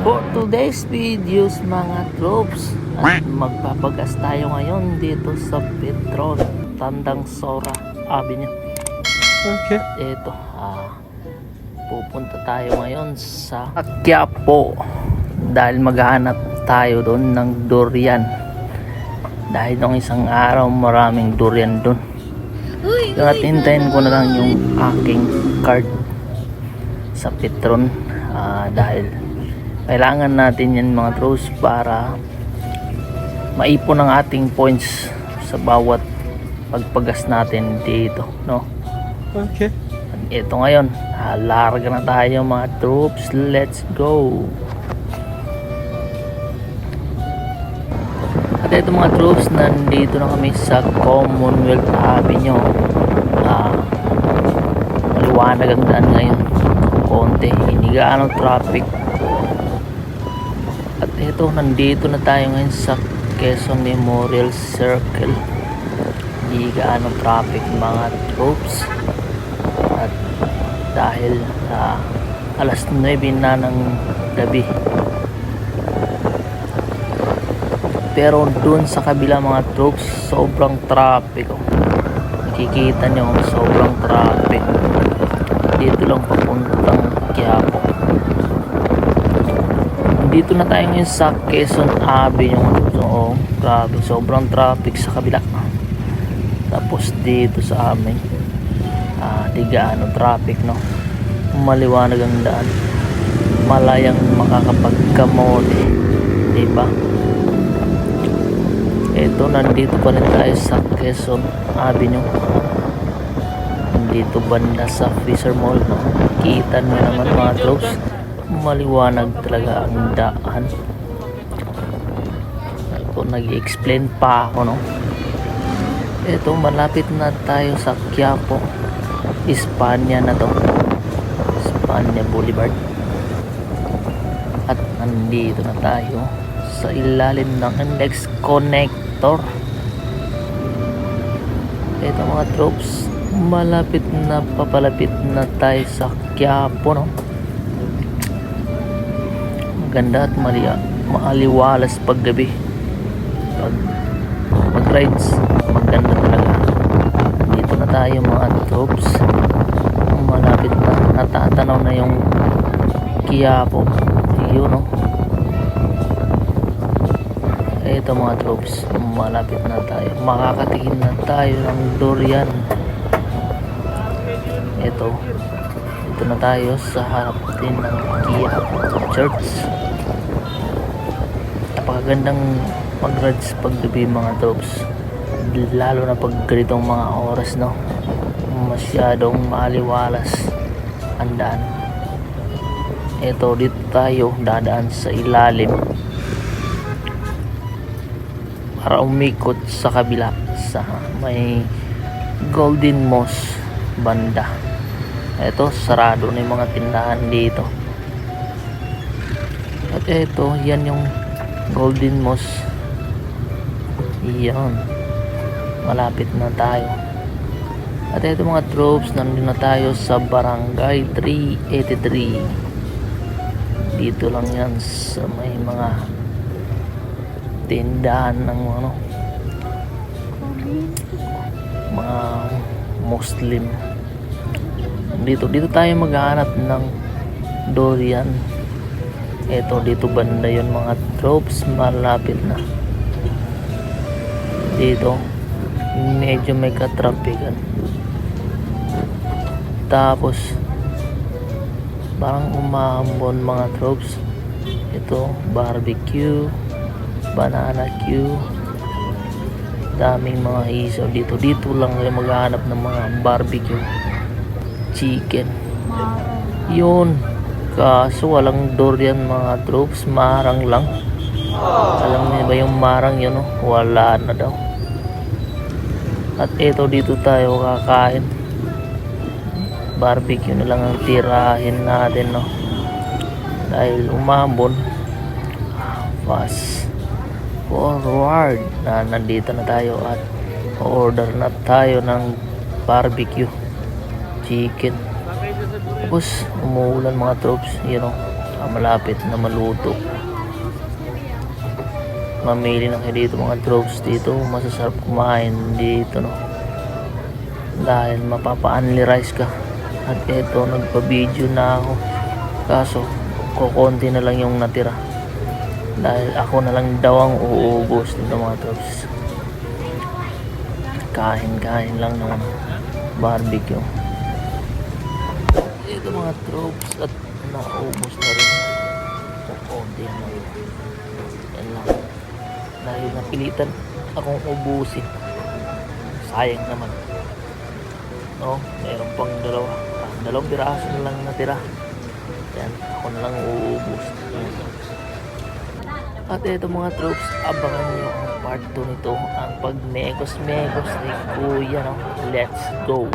For today's videos mga troops, at magpapagas tayo ngayon dito sa Petron, Tandang Sora Avenue. Okay. Ito, pupunta tayo ngayon sa Quiapo dahil maghahanap tayo doon ng durian. Dahil nung isang araw maraming durian doon. At hintayin ko na lang yung aking card sa Petron dahil kailangan natin yan mga troops para maipon ang ating points sa bawat pagpagas natin dito, no? Okay. Ito ngayon, larga na tayo mga troops. Let's go. At ito mga troops, nandito na kami sa Commonwealth Avenue. Maliwanag ang daan ngayon, konti, hindi gaano traffic. At ito, nandito na tayo ngayon sa Quezon Memorial Circle. Hindi gaano traffic mga troops. At dahil alas 9 na ng gabi. Pero dun sa kabila mga troops, sobrang traffic. Nakikita nyo, sobrang traffic. Dito lang papuntang Quiapo. Dito na tayo ngayon sa Quezon Avenue. So, grabe, sobrang traffic sa kabila. Tapos dito sa amin, di gaano traffic, no? Maliwanag ang daan. Malayang makakapagkamote, diba? Ito, nandito pa rin tayo sa Quezon Avenue. Dito banda sa Freezer Mall, no? Kita nyo naman mga troops, maliwanag talaga ang daan. Ito, nag-explain pa ako, no? Ito, malapit na tayo sa Quiapo, Espanya na to, Espanya Boulevard. At nandito na tayo sa ilalim ng index connector. Ito mga troops, malapit na, papalapit na tayo sa Quiapo, no? Maganda at maaliwalas paggabi. Pag mag-rides, maganda talaga. Dito na tayo mga troops, malapit na, natatanaw na yung Quiapo. Yun, no? Ito mga troops, malapit na tayo, makakatingin na tayo ng durian. Ito na tayo sa harap din ng Quiapo Church. Napakagandang mag-rides paggabi mga troops, lalo na pag ganitong mga oras, no? Masyadong maaliwalas ang daan. Ito, dito tayo dadaan sa ilalim para umikot sa kabila sa may Golden Moss banda. Ito, sarado na yung mga tindahan dito. At ito, yan yung Golden Moss. Yan, malapit na tayo. At ito mga troops, nandun na tayo sa Barangay 383. Dito lang yan sa may mga tindahan ng mga Muslim. Dito tayo maghahanap ng durian. Ito, dito banda yun mga troops, malapit na. Dito medyo may katrapikan, tapos parang umahambon mga troops. Ito, barbecue, banana queue, daming mga isaw dito. Dito lang kayo maghahanap ng mga barbecue chicken. Yun, kaso walang durian mga troops, marang lang. Alam niyo ba yung marang yun, no? Wala na daw. At ito, dito tayo kakain. Barbecue na lang ang tirahin natin, no? Dahil umambon. Fast forward na, nandito na tayo at order na tayo ng barbecue chicken. Tapos umuulan mga troops, you know, malapit na maluto. Mamili na kayo dito mga troops. Dito masasarap kumain dito, no, dahil mapapa-only rice ka. At eto, nagpa-video na ako, kaso kukonti na lang yung natira dahil ako na lang daw ang uubos dito mga troops. Kain lang naman, barbecue ito mga troops, at naubos na rin. Kukonti na lang, yan lang, dahil napilitan akong ubusin. Sayang naman. No, mayroon pang dalawang piraso na lang natira. Yan, ako na lang uubos. At ito mga troops, abangan nyo ang part 2 nito, ang pagmekos-mekos ni Kuya, no? Let's go!